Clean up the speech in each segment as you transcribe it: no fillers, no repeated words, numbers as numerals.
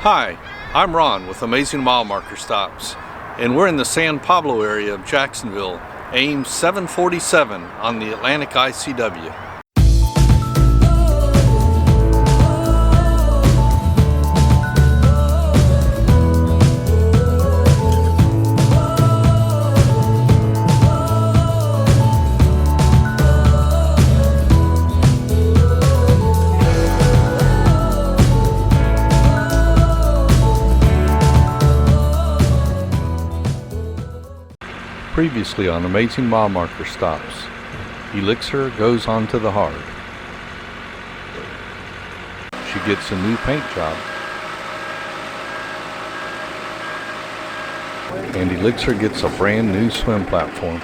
Hi, I'm Ron with Amazing Mile Marker Stops, and we're in the San Pablo area of Jacksonville, AIM 747 on the Atlantic ICW. Previously on Amazing Mile Marker Stops, Elixir goes on to the hard. She gets a new paint job. And Elixir gets a brand new swim platform.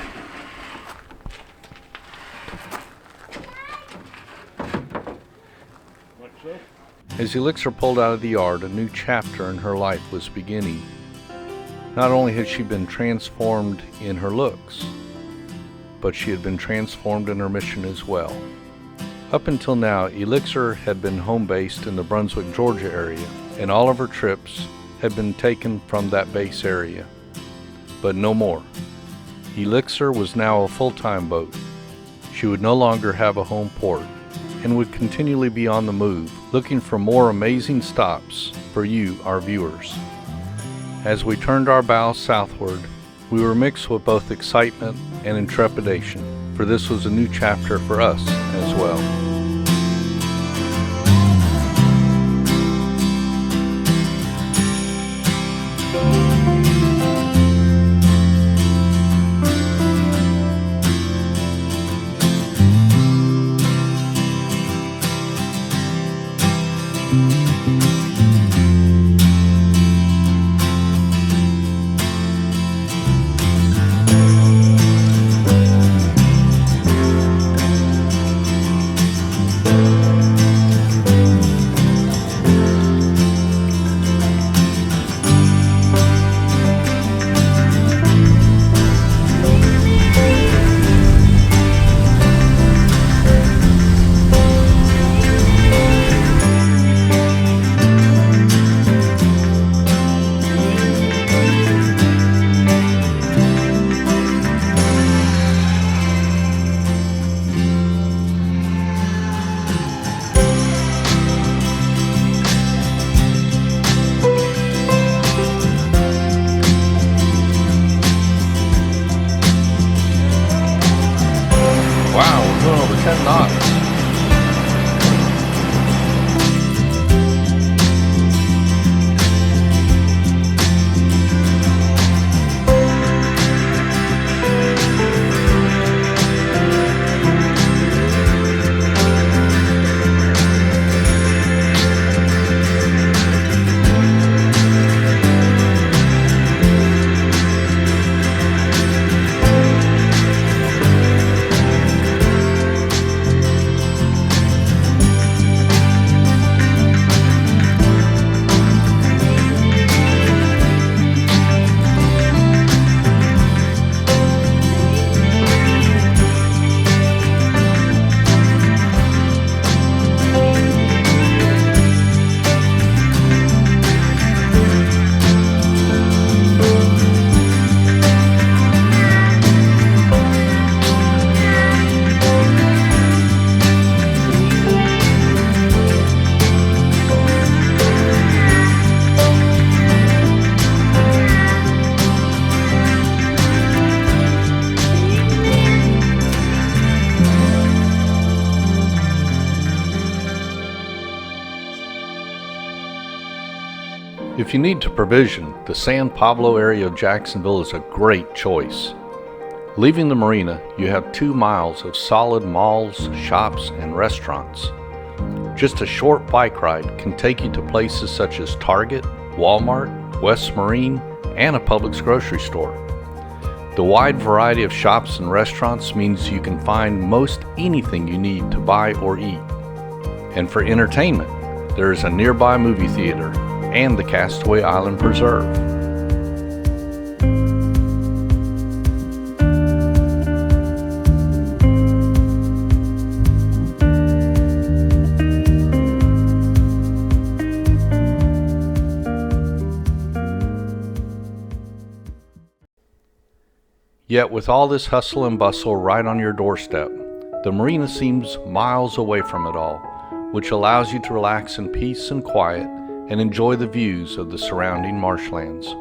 As Elixir pulled out of the yard, a new chapter in her life was beginning. Not only had she been transformed in her looks, but she had been transformed in her mission as well. Up until now, Elixir had been home-based in the Brunswick, Georgia area, and all of her trips had been taken from that base area. But no more. Elixir was now a full-time boat. She would no longer have a home port and would continually be on the move, looking for more amazing stops for you, our viewers. As we turned our bow southward, we were mixed with both excitement and intrepidation, for this was a new chapter for us as well. Wow, we're going over 10 knots. If you need to provision, the San Pablo area of Jacksonville is a great choice. Leaving the marina, you have 2 miles of solid malls, shops, and restaurants. Just a short bike ride can take you to places such as Target, Walmart, West Marine, and a Publix grocery store. The wide variety of shops and restaurants means you can find most anything you need to buy or eat. And for entertainment, there is a nearby movie theater and the Castaway Island Preserve. Yet with all this hustle and bustle right on your doorstep, the marina seems miles away from it all, which allows you to relax in peace and quiet and enjoy the views of the surrounding marshlands.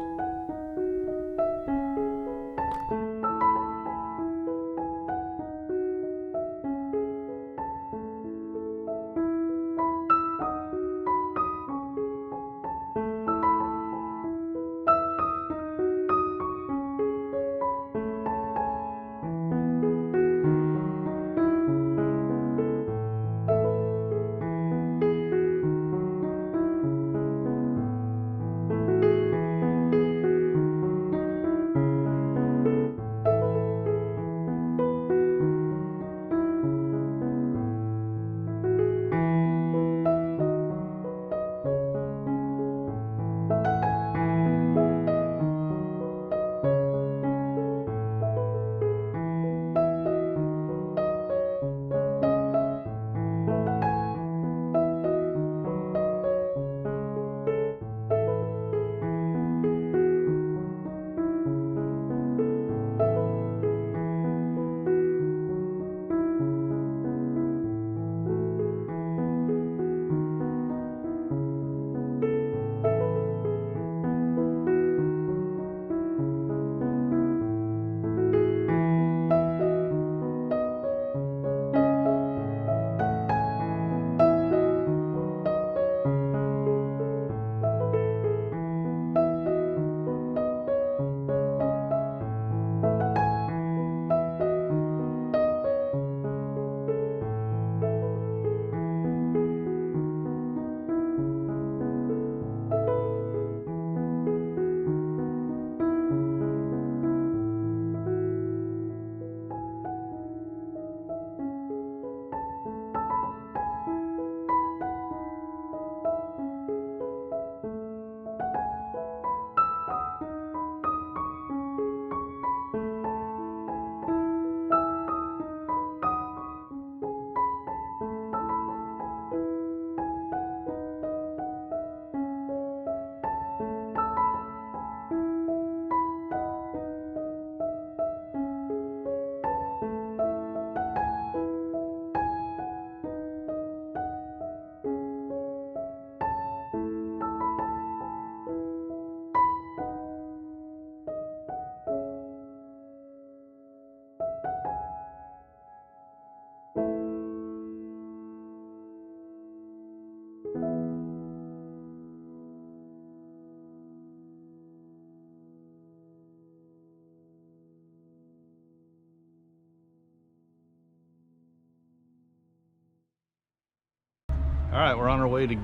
All right, we're on our way to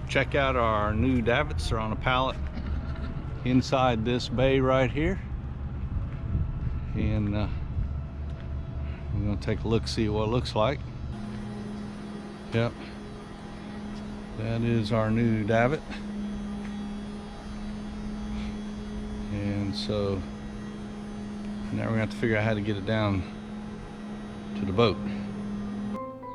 check out our new davits. They're on a pallet inside this bay right here. And we're gonna take a look, see what it looks like. Yep, that is our new davit. And so now we're gonna have to figure out how to get it down to the boat.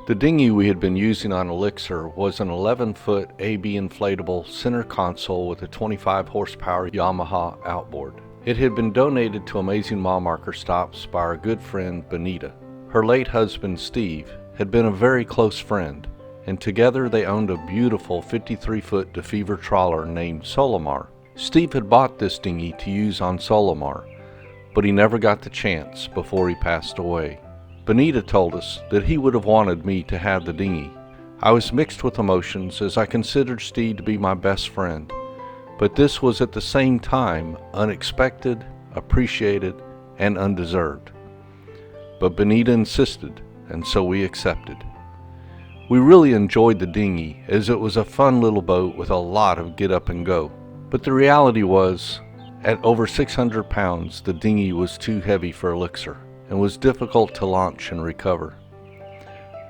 The dinghy we had been using on Elixir was an 11-foot AB inflatable center console with a 25 horsepower Yamaha outboard. It had been donated to Amazing Mile Marker Stops by our good friend Benita. Her late husband Steve had been a very close friend, and together they owned a beautiful 53-foot DeFever trawler named Solomar. Steve had bought this dinghy to use on Solomar, but he never got the chance before he passed away. Benita told us that he would have wanted me to have the dinghy. I was mixed with emotions as I considered Steve to be my best friend, but this was at the same time unexpected, appreciated, and undeserved. But Benita insisted, and so we accepted. We really enjoyed the dinghy as it was a fun little boat with a lot of get up and go. But the reality was, at over 600 pounds, the dinghy was too heavy for Elixir and was difficult to launch and recover.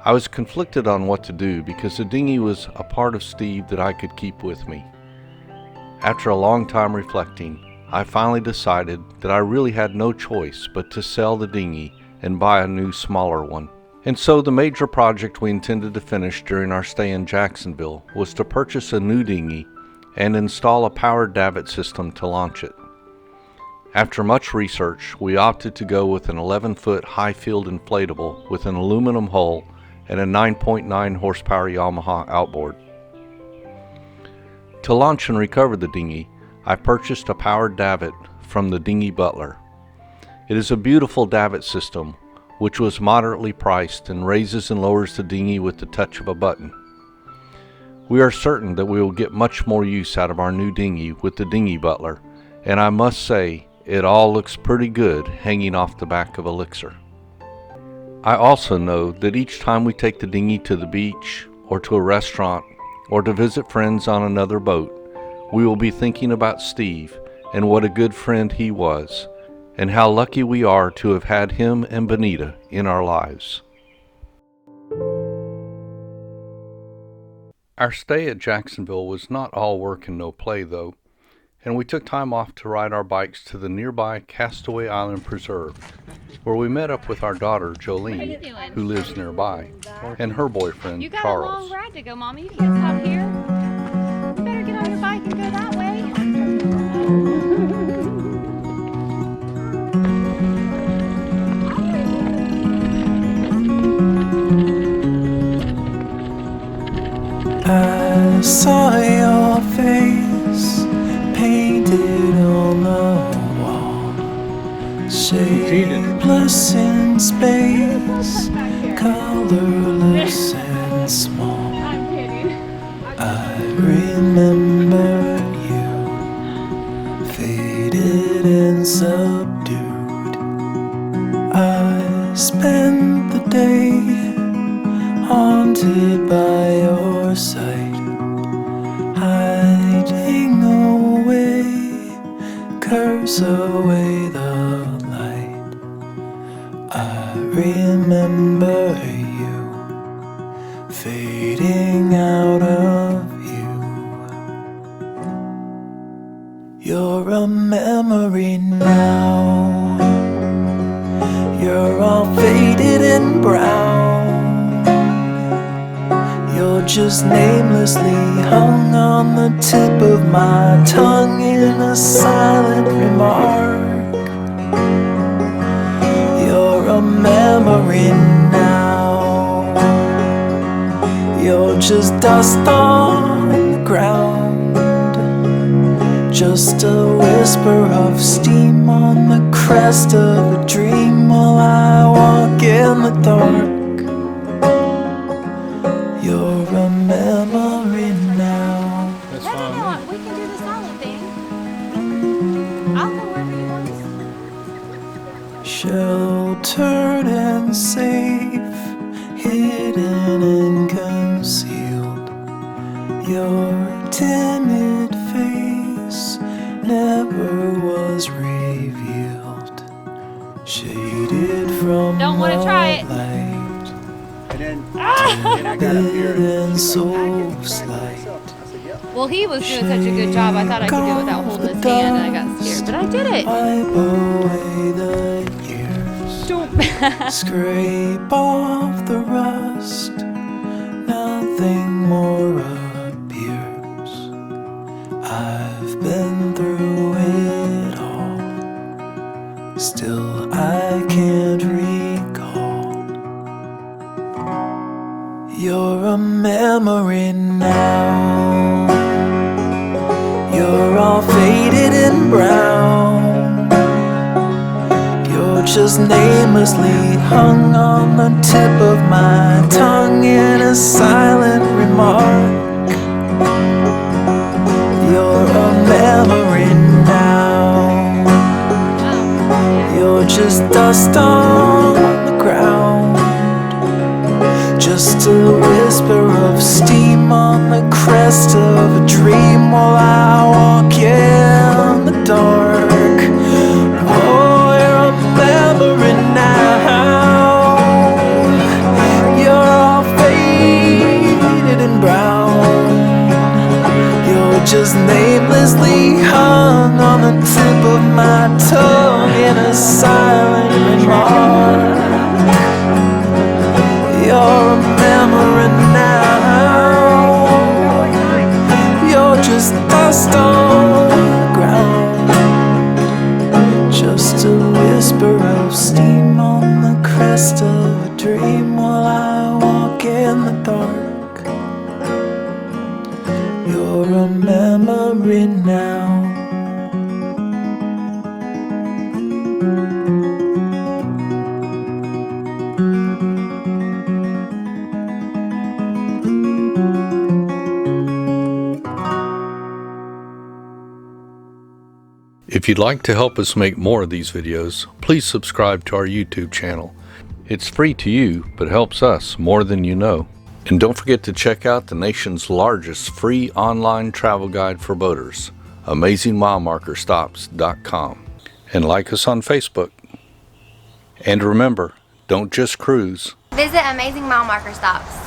I was conflicted on what to do because the dinghy was a part of Steve that I could keep with me. After a long time reflecting, I finally decided that I really had no choice but to sell the dinghy and buy a new smaller one. And so the major project we intended to finish during our stay in Jacksonville was to purchase a new dinghy and install a powered davit system to launch it. After much research, we opted to go with an 11-foot high-field inflatable with an aluminum hull and a 9.9 horsepower Yamaha outboard. To launch and recover the dinghy, I purchased a powered davit from the Dinghy Butler. It is a beautiful davit system, which was moderately priced and raises and lowers the dinghy with the touch of a button. We are certain that we will get much more use out of our new dinghy with the Dinghy Butler, and I must say, it all looks pretty good hanging off the back of Elixir. I also know that each time we take the dinghy to the beach, or to a restaurant, or to visit friends on another boat, we will be thinking about Steve and what a good friend he was, and how lucky we are to have had him and Benita in our lives. Our stay at Jacksonville was not all work and no play, though, and we took time off to ride our bikes to the nearby Castaway Island Preserve, where we met up with our daughter, Jolene, who lives nearby, and her boyfriend, You got Charles. a long ride to go, Mommy. You can't stop here. You better get on your bike and go that way. I saw your face painted on the wall, shapeless in space, colorless and small. I'm kidding. I remember you, faded and subdued. I spent the day haunted by your sight, hiding away, curse away the light. I remember you, fading out of view. You're a memory now, you're all faded and brown. You're just namelessly hung on the tip of my tongue in a silent remark. You're a memory now, you're just dust on the ground, just a whisper of steam on the crest of a dream while I walk in the dark. You're a memory now. No, we can do the silent thing. I'll go wherever you want us. Sheltered and safe, hidden and concealed. Your timid face never was revealed. Shaded from Don't wanna the try it. light. And I got up here And so and slight. Well, he was doing such a good job. I thought I could do it without holding his hand, and I got scared, but I did it. Wipe away the years. Don't. Scrape off the rust. Nothing more appears. I've been through it all. Still I can't recall. You're a memory now. You're all faded and brown. You're just namelessly hung on the tip of my tongue in a silent remark. You're a memory now. You're just dust on the ground, just a whisper of steam on the crest of a dream while I walk in the dark. Oh, you're a memory now. You're all faded and brown. You're just namelessly hung on the tip of my tongue in a silent remark. You're a memory now. You're just dust on the ground, memory now. If you'd like to help us make more of these videos, please subscribe to our YouTube channel. It's free to you, but helps us more than you know. And don't forget to check out the nation's largest free online travel guide for boaters, AmazingMileMarkerStops.com. And like us on Facebook. And remember, don't just cruise. Visit Amazing Mile Marker Stops.